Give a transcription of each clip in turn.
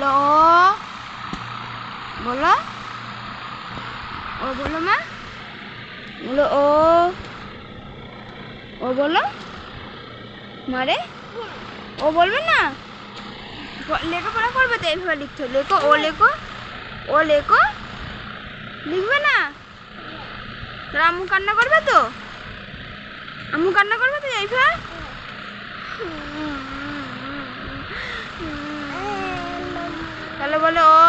বলো বলো ও বলো মা বলো ও বলো মারে ও বলবে না লেখাপড়া করবে তো এইভাবে লিখতে হবে লেখো ও লেখো লিখবে না তোর আম্মু কান্না করবে তো এইভাবে তাহলে বলো ও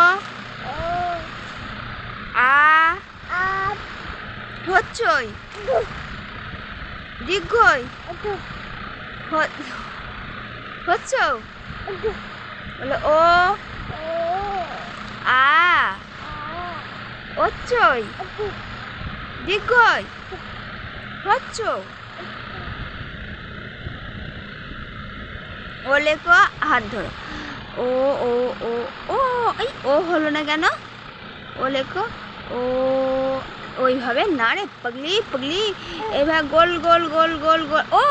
আ হচ্ছই দীর্ঘই হচ্ছ বলো ও আ হচ্ছই দীর্ঘই হচ্ছ ও লেখো হাত ধরো ও ও ও ও এই ও হলো না কেন ও লেখো ও ওইভাবে না রে পাগলি এইভাবে গোল গোল গোল গোল গোল ও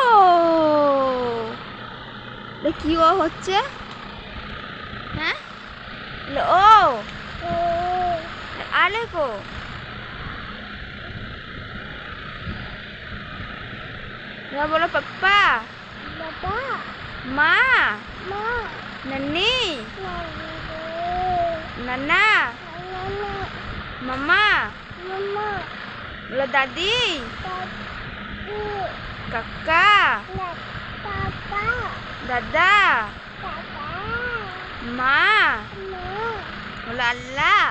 কি ও হচ্ছে হ্যাঁ ও আর লেখো বলো পাপ্পা মা নন্নি নানা মামা বলো দাদি কাকা দাদা মা বলো আল্লাহ